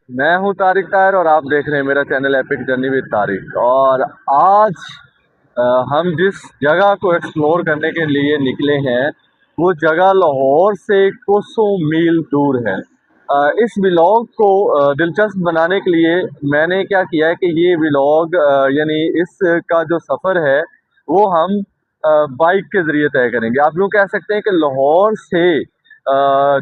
मैं हूं तारिक तायर और आप देख रहे हैं मेरा channel epic journey with Tariq. और आज हम जिस जगह को एक्सप्लोर करने के लिए निकले हैं वो जगह लाहौर से कोसों मील दूर है। इस व्लॉग को दिलचस्प बनाने के लिए मैंने क्या किया है कि ये व्लॉग यानी इसका जो सफ़र है वो हम बाइक के ज़रिए तय करेंगे। आप यूँ कह सकते हैं कि लाहौर से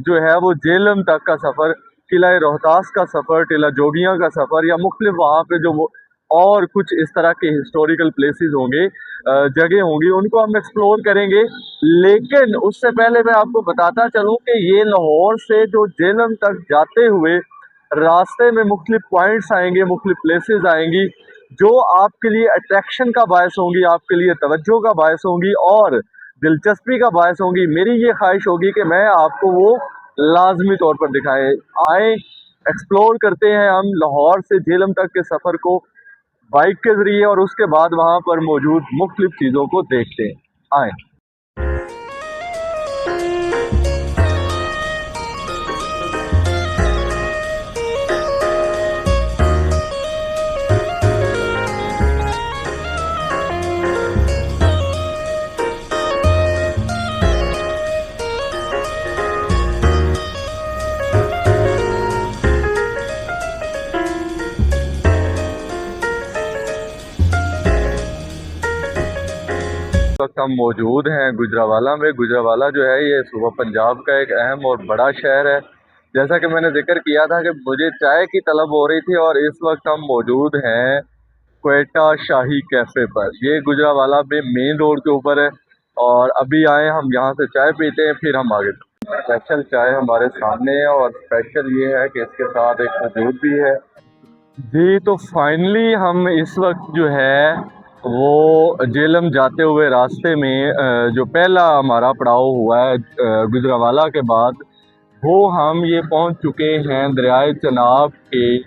जो है वो जेलम तक का सफ़र, किला रोहतास का सफ़र, टीला जोगियाँ का सफ़र या मुख्तलिफ वहाँ पे जो वो और कुछ इस तरह के हिस्टोरिकल प्लेसेस होंगे, जगह होंगी, उनको हम एक्सप्लोर करेंगे। लेकिन उससे पहले मैं आपको बताता चलूँ कि ये लाहौर से जो जेलम तक जाते हुए रास्ते में मुख्तलिफ पॉइंट्स आएंगे, मुख्तलिफ प्लेसेस आएंगी जो आपके लिए अट्रैक्शन का बायस होंगी, आपके लिए तवज्जो का बायस होंगी और दिलचस्पी का बायस होंगी। मेरी ये ख्वाहिश होगी कि मैं आपको वो लाजमी तौर पर दिखाएं। आए एक्सप्लोर करते हैं हम लाहौर से झेलम तक के सफ़र को बाइक के ज़रिए और उसके बाद वहाँ पर मौजूद मुख्तलिफ चीज़ों को देखते हैं। आए। वक्त हम मौजूद हैं गुजरावाला में। गुजरावाला जो है ये सूबा पंजाब का एक अहम और बड़ा शहर है। जैसा कि मैंने जिक्र किया था कि मुझे चाय की तलब हो रही थी और इस वक्त हम मौजूद हैं क्वेटा शाही कैफ़े पर। ये गुजरावाला में मेन रोड के ऊपर है और अभी आए हम यहाँ से चाय पीते हैं, फिर हम आगे। स्पेशल चाय हमारे सामने है और स्पेशल ये है कि इसके साथ एक खजूर भी है जी। तो फाइनली हम इस वक्त जो है वो जेलम जाते हुए रास्ते में जो पहला हमारा पड़ाव हुआ है गुजरावाला के बाद, वो हम ये पहुंच चुके हैं दरियाए चनाब के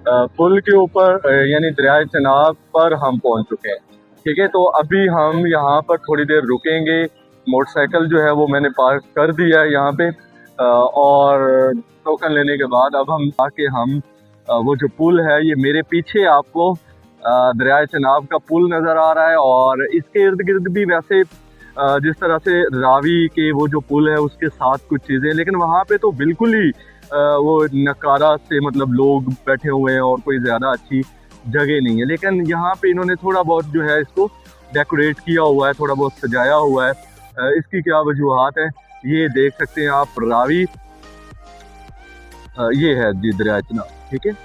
पुल के ऊपर, यानी दरियाए चनाब पर हम पहुंच चुके हैं। ठीक है, तो अभी हम यहाँ पर थोड़ी देर रुकेंगे। मोटरसाइकिल जो है वो मैंने पार्क कर दिया है यहाँ पे और टोकन लेने के बाद अब हम आके हम वो जो पुल है, ये मेरे पीछे आपको दरियाए चनाब का पुल नज़र आ रहा है और इसके इर्द गिर्द भी वैसे जिस तरह से रावी के वो जो पुल है उसके साथ कुछ चीज़ें, लेकिन वहाँ पे तो बिल्कुल ही वो नकारा से मतलब लोग बैठे हुए हैं और कोई ज़्यादा अच्छी जगह नहीं है। लेकिन यहाँ पे इन्होंने थोड़ा बहुत जो है इसको डेकोरेट किया हुआ है, थोड़ा बहुत सजाया हुआ है। इसकी क्या वजूहत है ये देख सकते हैं आप। रावी ये है जी दरियाए चनाब। ठीक है,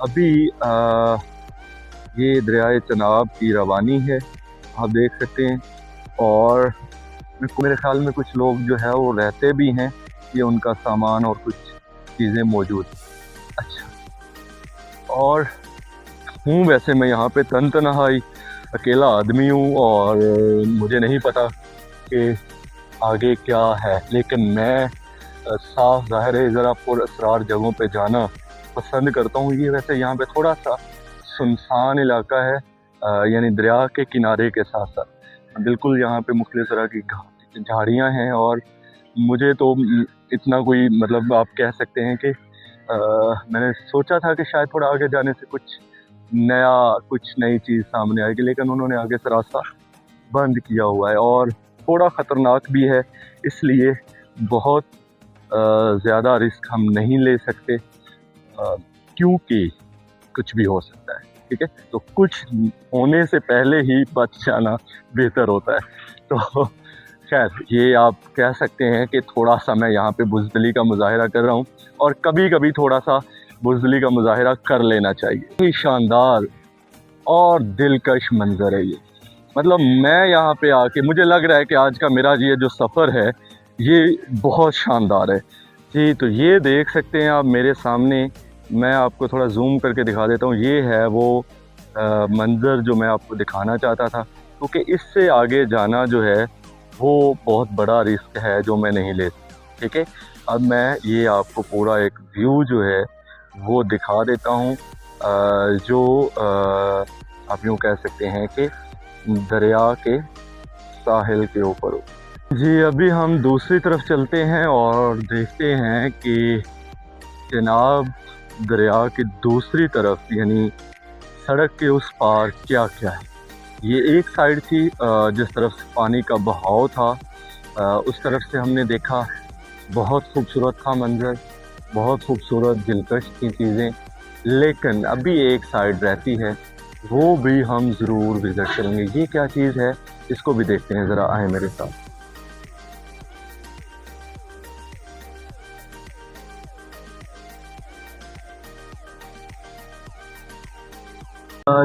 अभी ये दरियाए चनाब की रवानी है, आप देख सकते हैं। और मेरे ख्याल में कुछ लोग जो है वो रहते भी हैं, ये उनका सामान और कुछ चीज़ें मौजूद। अच्छा, और हूँ वैसे मैं यहाँ पे तनतनहाई अकेला आदमी हूँ और मुझे नहीं पता कि आगे क्या है, लेकिन मैं साफ ज़ाहिर है ज़रा पुरअसरार जगहों पे जाना पसंद करता हूँ। ये वैसे यहाँ पे थोड़ा सा सुनसान इलाका है, यानी दरिया के किनारे के साथ साथ बिल्कुल यहाँ पे मुख्तलिफ तरह की झाड़ियाँ हैं और मुझे तो इतना कोई मतलब आप कह सकते हैं कि मैंने सोचा था कि शायद थोड़ा आगे जाने से कुछ नया, कुछ नई चीज़ सामने आएगी, लेकिन उन्होंने आगे से रास्ता बंद किया हुआ है और थोड़ा ख़तरनाक भी है, इसलिए बहुत ज़्यादा रिस्क हम नहीं ले सकते क्योंकि कुछ भी हो सकता है। ठीक है, तो कुछ होने से पहले ही बच जाना बेहतर होता है। तो खैर ये आप कह सकते हैं कि थोड़ा सा मैं यहाँ पे बुज़दिली का मुज़ाहिरा कर रहा हूँ और कभी कभी थोड़ा सा बुज़दिली का मुज़ाहिरा कर लेना चाहिए। ये शानदार और दिलकश मंज़र है ये। मतलब मैं यहाँ पे आके मुझे लग रहा है कि आज का मेरा ये जो सफ़र है ये बहुत शानदार है जी। तो ये देख सकते हैं आप मेरे सामने, मैं आपको थोड़ा जूम करके दिखा देता हूँ। ये है वो मंज़र जो मैं आपको दिखाना चाहता था, क्योंकि इससे आगे जाना जो है वो बहुत बड़ा रिस्क है जो मैं नहीं ले सकता। ठीक है, अब मैं ये आपको पूरा एक व्यू जो है वो दिखा देता हूँ, जो आप यूँ कह सकते हैं कि दरिया के साहिल के ऊपर हो जी। अभी हम दूसरी तरफ चलते हैं और देखते हैं कि जनाब दरिया की दूसरी तरफ यानी सड़क के उस पार क्या क्या है। ये एक साइड थी जिस तरफ से पानी का बहाव था, उस तरफ से हमने देखा, बहुत खूबसूरत था मंजर, बहुत खूबसूरत दिलकश थी चीज़ें। लेकिन अभी एक साइड रहती है, वो भी हम ज़रूर विज़िट करेंगे। ये क्या चीज़ है, इसको भी देखते हैं, ज़रा आए मेरे साथ।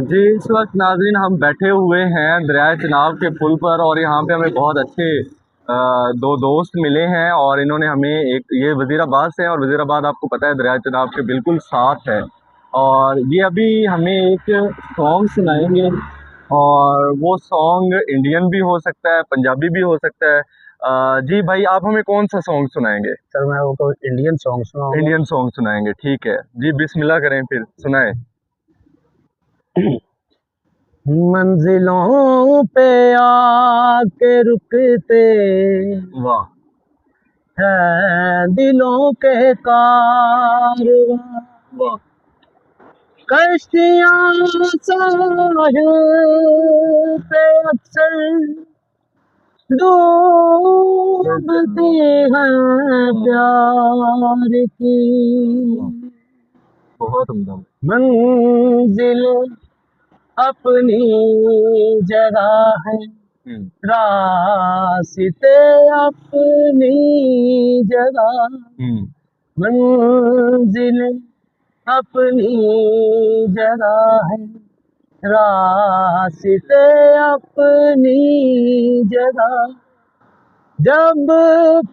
जी, इस वक्त नाज़रीन हम बैठे हुए हैं दरिया चनाब के पुल पर, और यहाँ पे हमें बहुत अच्छे दो दोस्त मिले हैं, और इन्होंने हमें एक, ये वज़ीराबाद से हैं, और वज़ीराबाद आपको पता है दरिया चनाब के बिल्कुल साथ है, और ये अभी हमें एक सॉन्ग सुनाएंगे, और वो सॉन्ग इंडियन भी हो सकता है, पंजाबी भी हो सकता है। जी भाई, आप हमें कौन सा सॉन्ग सुनाएंगे? सर मैं वो तो इंडियन सॉन्ग सुनाऊंगा। इंडियन सॉन्ग सुनाएंगे, ठीक है जी, बिस्मिल्लाह करें, फिर सुनाए। मंजिलों पे आके रुकते वाह। हैं दिलों के कारवां, वाह। कश्तियां साहिल पे अक्सर डूबती हैं प्यार की बहुत उम्दा। मंजिल अपनी जगह है, रास्ते अपनी जगह, मंजिल अपनी जगह है, रास्ते अपनी जगह, जब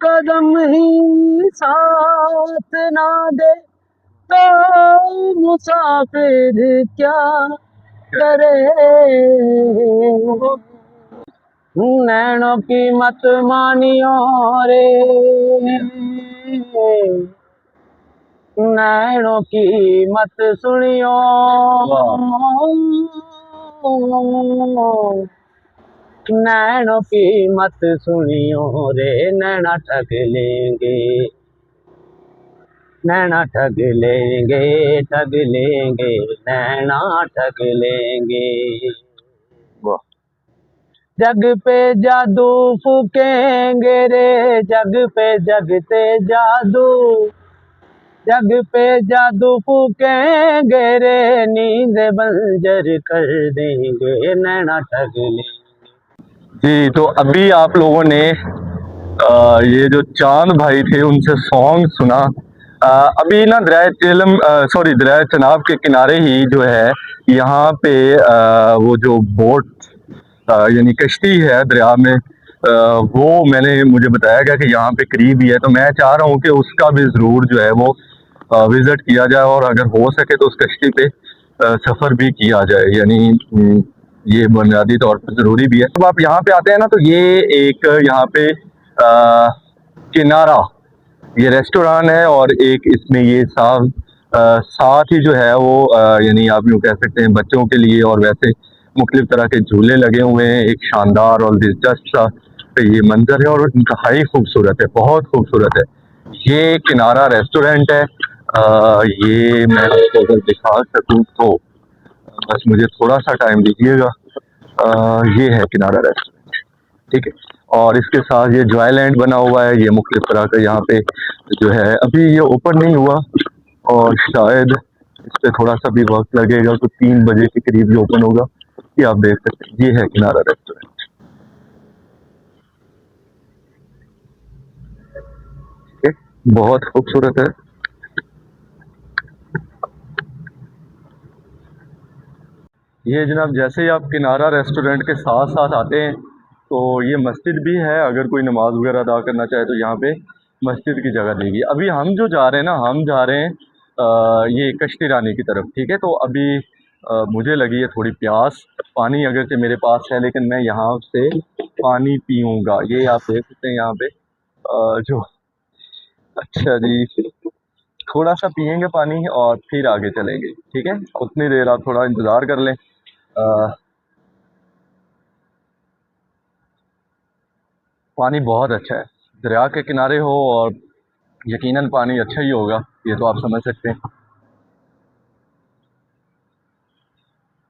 कदम ही साथ ना दे तो मुसाफिर क्या करे, नैनों की मत मानियो रे, नैनों की मत सुनियो, नैनों की मत सुनियो रे, नैना ठग लेंगे, नैना ठग लेंगे, ठग लेंगे, नैना ठग लेंगे। जग पे जादू फूकेंगे रे, जग पे जगते जादू, जग पे जादू फूकेंगे रे, नींद बंजर कर देंगे, नैना ठग लेंगे। जी, तो अभी आप लोगों ने ये जो चांद भाई थे उनसे सॉन्ग सुना। अभी ना दरिया चनाब के किनारे ही जो है, यहाँ पे वो जो बोट यानी कश्ती है दरिया में, वो मुझे बताया गया कि यहाँ पे करीब ही है, तो मैं चाह रहा हूँ कि उसका भी ज़रूर जो है वो विज़िट किया जाए, और अगर हो सके तो उस कश्ती पे सफ़र भी किया जाए, यानी ये बुनियादी तौर पर ज़रूरी भी है। जब आप यहाँ पे आते हैं ना, तो ये एक यहाँ पे किनारा, ये रेस्टोरेंट है, और एक इसमें ये साथ ही जो है वो यानी आप यूँ कह सकते हैं बच्चों के लिए और वैसे मुख्तलिफ तरह के झूले लगे हुए हैं। एक शानदार और दिलचस्प सा ये मंजर है, और इंतहाई खूबसूरत है, बहुत खूबसूरत है। ये किनारा रेस्टोरेंट है। ये मैं आपको अगर दिखा सकूँ तो बस मुझे थोड़ा सा टाइम दीजिएगा। ये है किनारा रेस्टोरेंट, ठीक है, और इसके साथ ये जॉयलैंड बना हुआ है। ये मुख्तलिफ तरह का यहाँ पे जो है, अभी ये ओपन नहीं हुआ, और शायद इस पे थोड़ा सा भी वक्त लगेगा, तो 3 बजे के करीब ये ओपन होगा। ये आप देख सकते हैं, ये है किनारा रेस्टोरेंट, ठीक है, बहुत खूबसूरत है। ये जनाब, जैसे ही आप किनारा रेस्टोरेंट के साथ साथ आते हैं, तो ये मस्जिद भी है, अगर कोई नमाज वगैरह अदा करना चाहे तो यहाँ पे मस्जिद की जगह देगी। अभी हम जो जा रहे हैं ना, हम जा रहे हैं ये कश्ती रानी की तरफ, ठीक है। तो अभी मुझे लगी है थोड़ी प्यास, पानी अगरचे मेरे पास है, लेकिन मैं यहाँ से पानी पीऊँगा। ये आप देख सकते हैं यहाँ पे जो, अच्छा जी, थोड़ा सा पियेंगे पानी और फिर आगे चलेंगे, ठीक है। उतनी देर आप थोड़ा इंतज़ार कर लें। पानी बहुत अच्छा है, दरिया के किनारे हो और यकीनन पानी अच्छा ही होगा, ये तो आप समझ सकते हैं।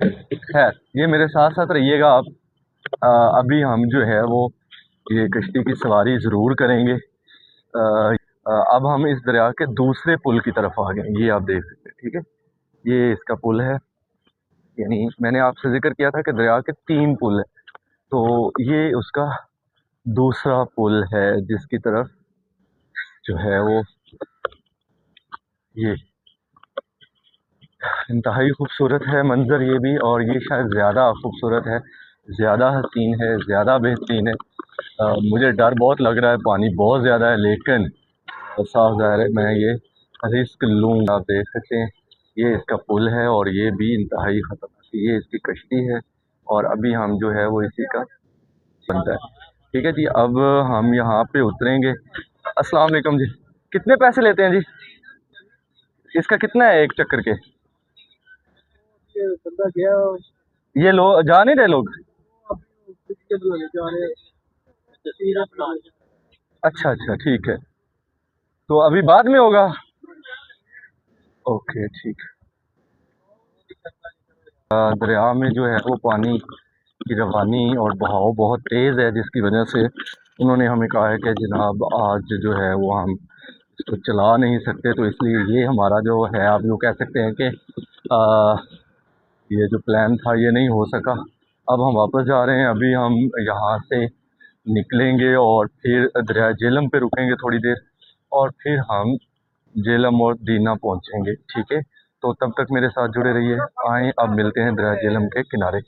खैर, ये मेरे साथ साथ रहिएगा आप। अभी हम जो है वो ये कश्ती की सवारी ज़रूर करेंगे। अब हम इस दरिया के दूसरे पुल की तरफ आ गए, ये आप देख सकते हैं, ठीक है। ये इसका पुल है, यानी मैंने आपसे जिक्र किया था कि दरिया के 3 पुल हैं, तो ये उसका दूसरा पुल है जिसकी तरफ जो है वो ये इंतहाई खूबसूरत है मंज़र ये भी, और ये शायद ज़्यादा खूबसूरत है, ज़्यादा हसीन है, ज़्यादा बेहतरीन है। मुझे डर बहुत लग रहा है, पानी बहुत ज़्यादा है, लेकिन साफ ज़ाहिर है मैं ये रिस्क लूँगा। आप देख सकते हैं ये इसका पुल है और ये भी इंतहाई ख़तरनाक, ये इसकी कश्ती है और अभी हम जो है वो इसी का बनता है। ठीक है जी, अब हम यहाँ पे उतरेंगे। अस्सलाम वालेकुम जी, कितने पैसे लेते हैं जी? इसका कितना है एक चक्कर के? बंदा गया ये लोग जा नहीं रहे लोग? अच्छा अच्छा, ठीक है, तो अभी बाद में होगा। ओके ठीक। दरिया में जो है वो पानी की रवानी और बहाव बहुत तेज़ है, जिसकी वजह से उन्होंने हमें कहा है कि जनाब आज जो है वो हम इसको चला नहीं सकते, तो इसलिए ये हमारा जो है आप यूँ कह सकते हैं कि ये जो प्लान था ये नहीं हो सका। अब हम वापस जा रहे हैं, अभी हम यहाँ से निकलेंगे और फिर दरिया झेलम पे रुकेंगे थोड़ी देर और फिर हम झेलम और दीना पहुँचेंगे, ठीक है। तो तब तक मेरे साथ जुड़े रहिए। आएँ अब मिलते हैं दरिया झेलम के किनारे।